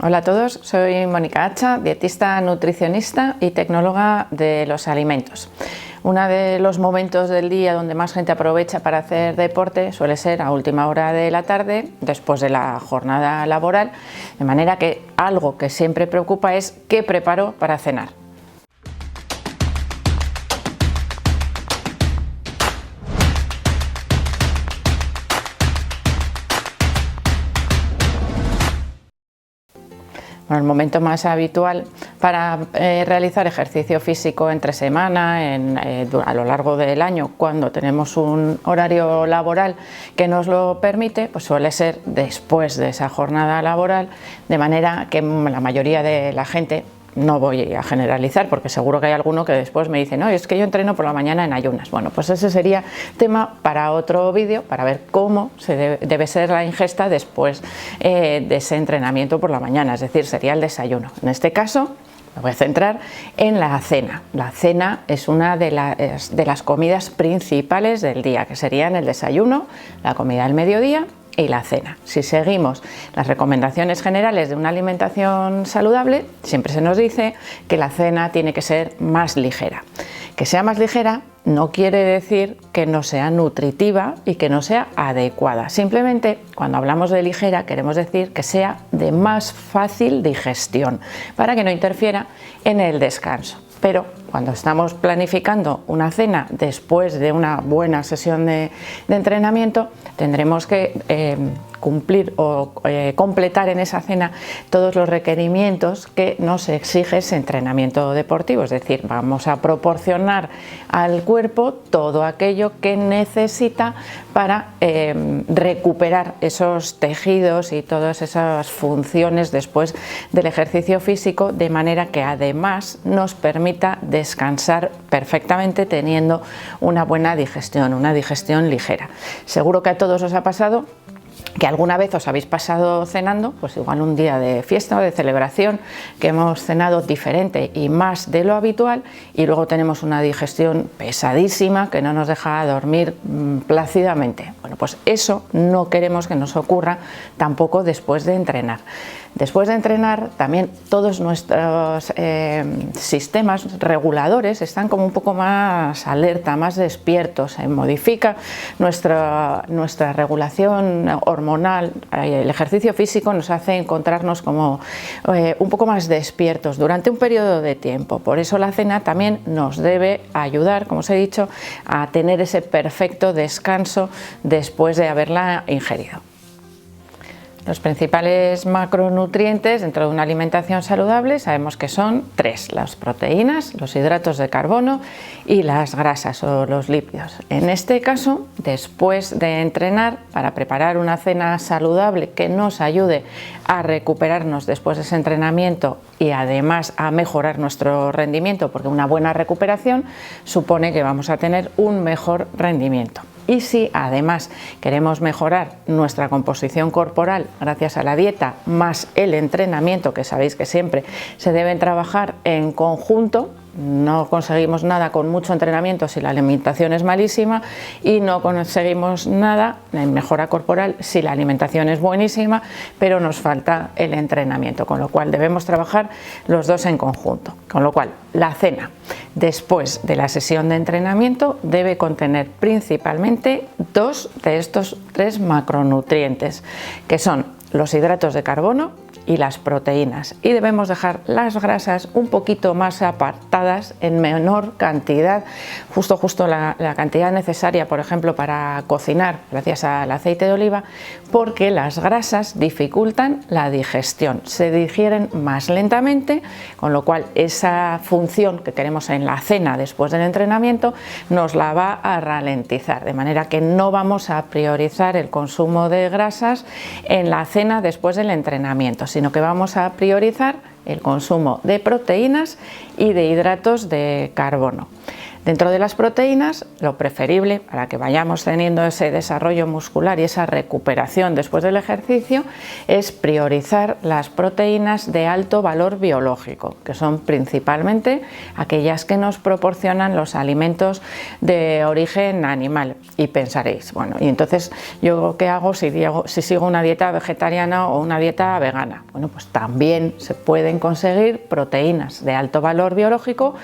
Hola a todos, soy Mónica Hacha, dietista, nutricionista y tecnóloga de los alimentos. Uno de los momentos del día donde más gente aprovecha para hacer deporte suele ser a última hora de la tarde, después de la jornada laboral, de manera que algo que siempre preocupa es ¿qué preparo para cenar? Bueno, el momento más habitual para realizar ejercicio físico entre semana, a lo largo del año, cuando tenemos un horario laboral que nos lo permite, pues suele ser después de esa jornada laboral, de manera que la mayoría de la gente, no voy a generalizar porque seguro que hay alguno que después me dice no, es que yo entreno por la mañana en ayunas. Bueno, pues ese sería tema para otro vídeo, para ver cómo debe ser la ingesta después de ese entrenamiento por la mañana, es decir, sería el desayuno. En este caso me voy a centrar en la cena. La cena es una de las comidas principales del día, que serían el desayuno, la comida del mediodía y la cena. Si seguimos las recomendaciones generales de una alimentación saludable, siempre se nos dice que la cena tiene que ser más ligera. Que sea más ligera no quiere decir que no sea nutritiva y que no sea adecuada. Simplemente, cuando hablamos de ligera, queremos decir que sea de más fácil digestión, para que no interfiera en el descanso. Pero cuando estamos planificando una cena después de una buena sesión de entrenamiento, tendremos que cumplir o completar en esa cena todos los requerimientos que nos exige ese entrenamiento deportivo, es decir, vamos a proporcionar al cuerpo todo aquello que necesita para recuperar esos tejidos y todas esas funciones después del ejercicio físico, de manera que además nos permita descansar perfectamente teniendo una buena digestión, una digestión ligera. Seguro que a todos os ha pasado que alguna vez os habéis pasado cenando, pues igual un día de fiesta o de celebración, que hemos cenado diferente y más de lo habitual y luego tenemos una digestión pesadísima que no nos deja dormir plácidamente. Bueno, pues eso no queremos que nos ocurra tampoco después de entrenar. Después de entrenar también todos nuestros sistemas reguladores están como un poco más alerta, más despiertos, se modifica nuestra regulación hormonal. El ejercicio físico nos hace encontrarnos como un poco más despiertos durante un periodo de tiempo. Por eso la cena también nos debe ayudar, como os he dicho, a tener ese perfecto descanso después de haberla ingerido. Los principales macronutrientes dentro de una alimentación saludable sabemos que son tres: las proteínas, los hidratos de carbono y las grasas o los lípidos. En este caso, después de entrenar, para preparar una cena saludable que nos ayude a recuperarnos después de ese entrenamiento y además a mejorar nuestro rendimiento, porque una buena recuperación supone que vamos a tener un mejor rendimiento. Y si además queremos mejorar nuestra composición corporal gracias a la dieta más el entrenamiento, que sabéis que siempre se deben trabajar en conjunto, no conseguimos nada con mucho entrenamiento si la alimentación es malísima y no conseguimos nada en mejora corporal si la alimentación es buenísima, pero nos falta el entrenamiento, con lo cual debemos trabajar los dos en conjunto. Con lo cual, la cena después de la sesión de entrenamiento debe contener principalmente dos de estos tres macronutrientes, que son los hidratos de carbono y las proteínas, y debemos dejar las grasas un poquito más apartadas, en menor cantidad, justo la cantidad necesaria, por ejemplo, para cocinar gracias al aceite de oliva, porque las grasas dificultan la digestión, se digieren más lentamente, con lo cual esa función que queremos en la cena después del entrenamiento nos la va a ralentizar, de manera que no vamos a priorizar el consumo de grasas en la cena después del entrenamiento, sino que vamos a priorizar el consumo de proteínas y de hidratos de carbono. Dentro de las proteínas, lo preferible para que vayamos teniendo ese desarrollo muscular y esa recuperación después del ejercicio es priorizar las proteínas de alto valor biológico, que son principalmente aquellas que nos proporcionan los alimentos de origen animal. Y pensaréis, bueno, ¿y entonces yo qué hago si sigo una dieta vegetariana o una dieta vegana? Bueno, pues también se pueden conseguir proteínas de alto valor biológico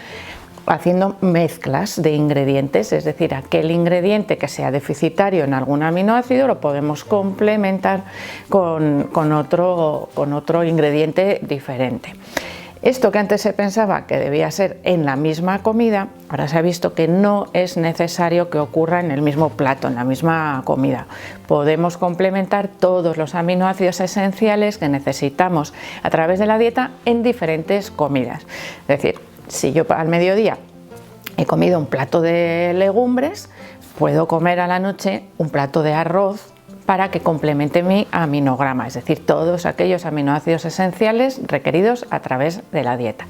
haciendo mezclas de ingredientes, es decir, aquel ingrediente que sea deficitario en algún aminoácido lo podemos complementar con otro ingrediente diferente. Esto que antes se pensaba que debía ser en la misma comida, ahora se ha visto que no es necesario que ocurra en el mismo plato, en la misma comida. Podemos complementar todos los aminoácidos esenciales que necesitamos a través de la dieta en diferentes comidas. Es decir, si yo al mediodía he comido un plato de legumbres, puedo comer a la noche un plato de arroz para que complemente mi aminograma, es decir, todos aquellos aminoácidos esenciales requeridos a través de la dieta.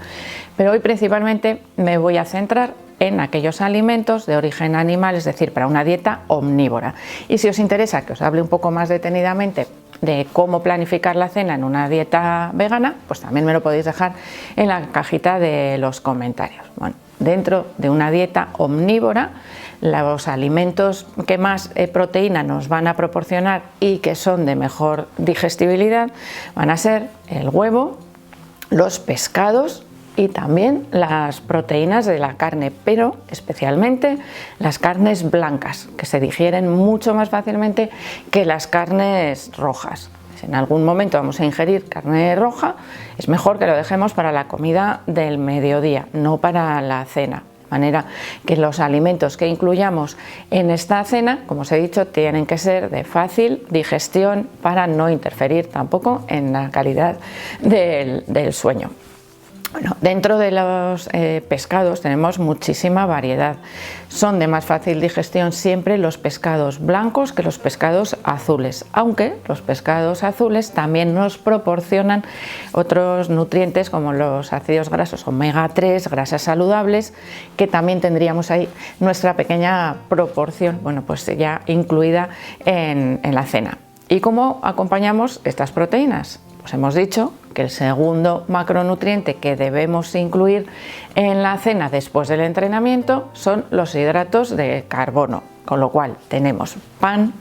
Pero hoy principalmente me voy a centrar en aquellos alimentos de origen animal, es decir, para una dieta omnívora. Y si os interesa que os hable un poco más detenidamente de cómo planificar la cena en una dieta vegana, pues también me lo podéis dejar en la cajita de los comentarios. Bueno, dentro de una dieta omnívora, los alimentos que más proteína nos van a proporcionar y que son de mejor digestibilidad van a ser el huevo, los pescados y también las proteínas de la carne, pero especialmente las carnes blancas, que se digieren mucho más fácilmente que las carnes rojas. Si en algún momento vamos a ingerir carne roja, es mejor que lo dejemos para la comida del mediodía, no para la cena. De manera que los alimentos que incluyamos en esta cena, como os he dicho, tienen que ser de fácil digestión para no interferir tampoco en la calidad del sueño. Bueno, dentro de los pescados tenemos muchísima variedad. Son de más fácil digestión siempre los pescados blancos que los pescados azules, aunque los pescados azules también nos proporcionan otros nutrientes como los ácidos grasos omega 3, grasas saludables, que también tendríamos ahí nuestra pequeña proporción, bueno, pues ya incluida en la cena. ¿Y cómo acompañamos estas proteínas? Pues hemos dicho que el segundo macronutriente que debemos incluir en la cena después del entrenamiento son los hidratos de carbono, con lo cual tenemos pan,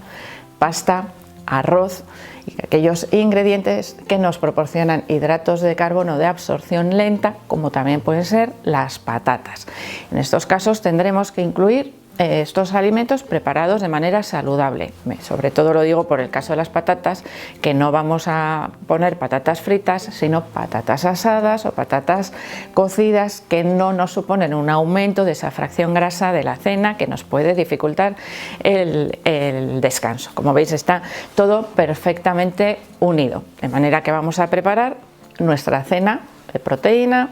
pasta, arroz y aquellos ingredientes que nos proporcionan hidratos de carbono de absorción lenta, como también pueden ser las patatas. En estos casos tendremos que incluir estos alimentos preparados de manera saludable. Sobre todo lo digo por el caso de las patatas, que no vamos a poner patatas fritas, sino patatas asadas o patatas cocidas, que no nos suponen un aumento de esa fracción grasa de la cena que nos puede dificultar el descanso. Como veis, está todo perfectamente unido, de manera que vamos a preparar nuestra cena de proteína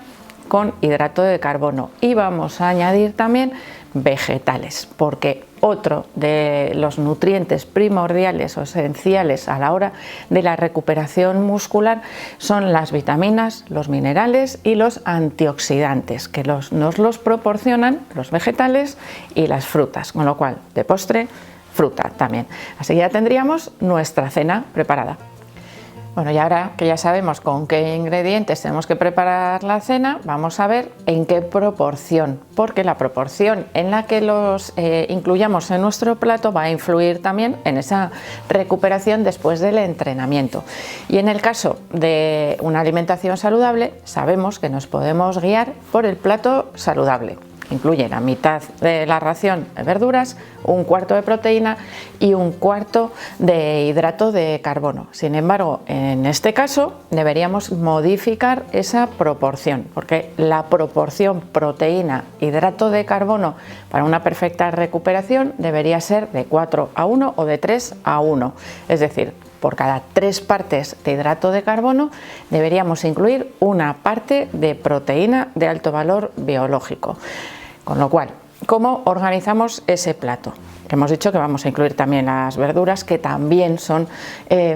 con hidrato de carbono y vamos a añadir también vegetales, porque otro de los nutrientes primordiales o esenciales a la hora de la recuperación muscular son las vitaminas, los minerales y los antioxidantes, que nos los proporcionan los vegetales y las frutas, con lo cual de postre fruta también. Así ya tendríamos nuestra cena preparada. Bueno, y ahora que ya sabemos con qué ingredientes tenemos que preparar la cena, vamos a ver en qué proporción, porque la proporción en la que los incluyamos en nuestro plato va a influir también en esa recuperación después del entrenamiento. Y en el caso de una alimentación saludable, sabemos que nos podemos guiar por el plato saludable. Incluye la mitad de la ración de verduras, un cuarto de proteína y un cuarto de hidrato de carbono. Sin embargo, en este caso deberíamos modificar esa proporción, porque la proporción proteína-hidrato de carbono para una perfecta recuperación debería ser de 4:1 o de 3:1. Es decir, por cada 3 partes de hidrato de carbono deberíamos incluir una parte de proteína de alto valor biológico. Con lo cual, ¿cómo organizamos ese plato? Que hemos dicho que vamos a incluir también las verduras, que también son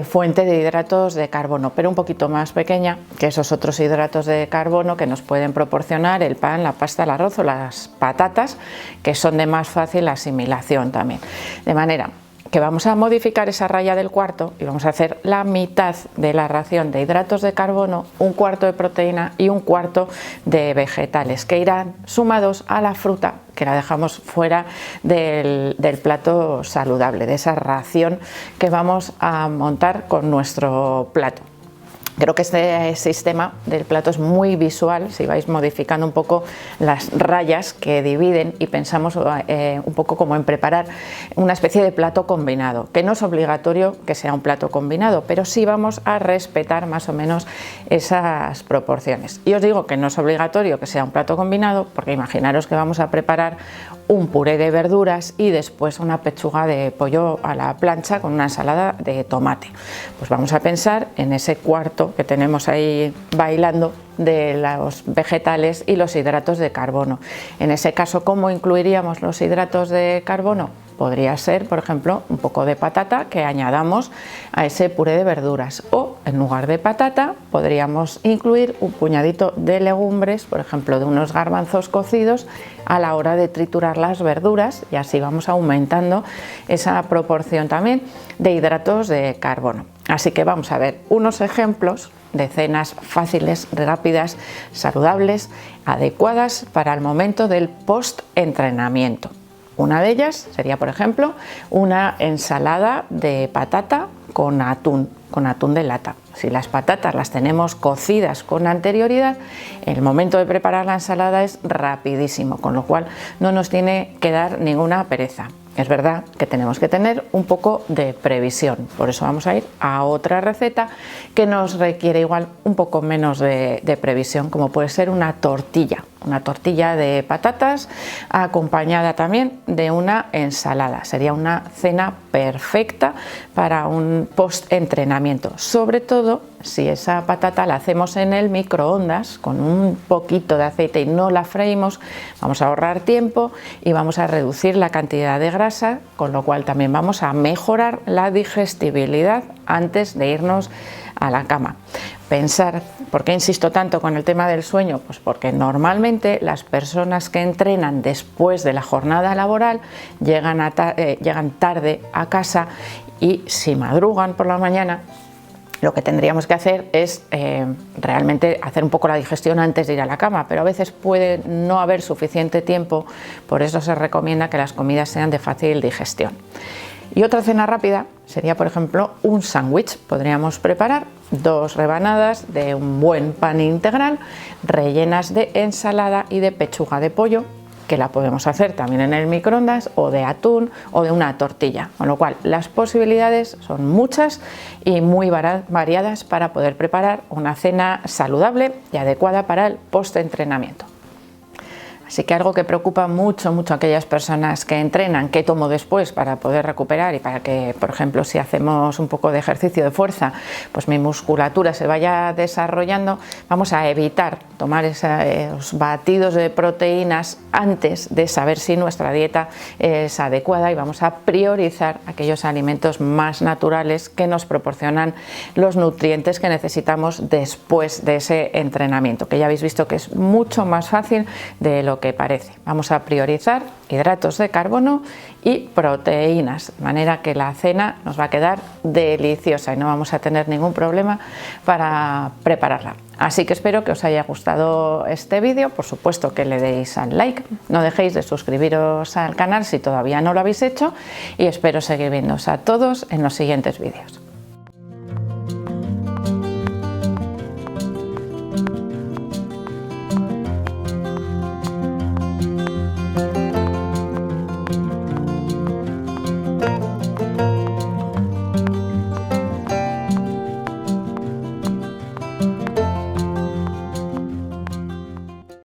fuente de hidratos de carbono, pero un poquito más pequeña que esos otros hidratos de carbono que nos pueden proporcionar el pan, la pasta, el arroz o las patatas, que son de más fácil asimilación también. De manera que vamos a modificar esa raya del cuarto y vamos a hacer la mitad de la ración de hidratos de carbono, un cuarto de proteína y un cuarto de vegetales, que irán sumados a la fruta, que la dejamos fuera del plato saludable, de esa ración que vamos a montar con nuestro plato. Creo que este sistema del plato es muy visual, si vais modificando un poco las rayas que dividen y pensamos un poco como en preparar una especie de plato combinado, que no es obligatorio que sea un plato combinado, pero sí vamos a respetar más o menos esas proporciones. Y os digo que no es obligatorio que sea un plato combinado, porque imaginaros que vamos a preparar un puré de verduras y después una pechuga de pollo a la plancha con una ensalada de tomate. Pues vamos a pensar en ese cuarto que tenemos ahí bailando de los vegetales y los hidratos de carbono. En ese caso, ¿cómo incluiríamos los hidratos de carbono? Podría ser, por ejemplo, un poco de patata que añadamos a ese puré de verduras, o en lugar de patata podríamos incluir un puñadito de legumbres, por ejemplo de unos garbanzos cocidos, a la hora de triturar las verduras, y así vamos aumentando esa proporción también de hidratos de carbono. Así que vamos a ver unos ejemplos de cenas fáciles, rápidas, saludables, adecuadas para el momento del post-entrenamiento. Una de ellas sería, por ejemplo, una ensalada de patata con atún de lata. Si las patatas las tenemos cocidas con anterioridad, el momento de preparar la ensalada es rapidísimo, con lo cual no nos tiene que dar ninguna pereza. Es verdad que tenemos que tener un poco de previsión, por eso vamos a ir a otra receta que nos requiere igual un poco menos de previsión, como puede ser una tortilla de patatas acompañada también de una ensalada. Sería una cena perfecta para un post-entrenamiento, sobre todo si esa patata la hacemos en el microondas con un poquito de aceite y no la freímos. Vamos a ahorrar tiempo y vamos a reducir la cantidad de grasa, con lo cual también vamos a mejorar la digestibilidad antes de irnos a la cama. Pensar, ¿por qué insisto tanto con el tema del sueño? Pues porque normalmente las personas que entrenan después de la jornada laboral llegan tarde a casa, y si madrugan por la mañana, lo que tendríamos que hacer es realmente hacer un poco la digestión antes de ir a la cama, pero a veces puede no haber suficiente tiempo, por eso se recomienda que las comidas sean de fácil digestión. Y otra cena rápida sería, por ejemplo, un sándwich. Podríamos preparar 2 rebanadas de un buen pan integral rellenas de ensalada y de pechuga de pollo, que la podemos hacer también en el microondas, o de atún o de una tortilla, con lo cual las posibilidades son muchas y muy variadas para poder preparar una cena saludable y adecuada para el post-entrenamiento. Así que algo que preocupa mucho a aquellas personas que entrenan, ¿qué tomo después para poder recuperar y para que, por ejemplo, si hacemos un poco de ejercicio de fuerza, pues mi musculatura se vaya desarrollando? Vamos a evitar tomar esos batidos de proteínas antes de saber si nuestra dieta es adecuada, y vamos a priorizar aquellos alimentos más naturales que nos proporcionan los nutrientes que necesitamos después de ese entrenamiento, que ya habéis visto que es mucho más fácil de lo que parece. Vamos a priorizar hidratos de carbono y proteínas, de manera que la cena nos va a quedar deliciosa y no vamos a tener ningún problema para prepararla. Así que espero que os haya gustado este vídeo. Por supuesto que le deis al like, no dejéis de suscribiros al canal si todavía no lo habéis hecho, y espero seguir viéndoos a todos en los siguientes vídeos.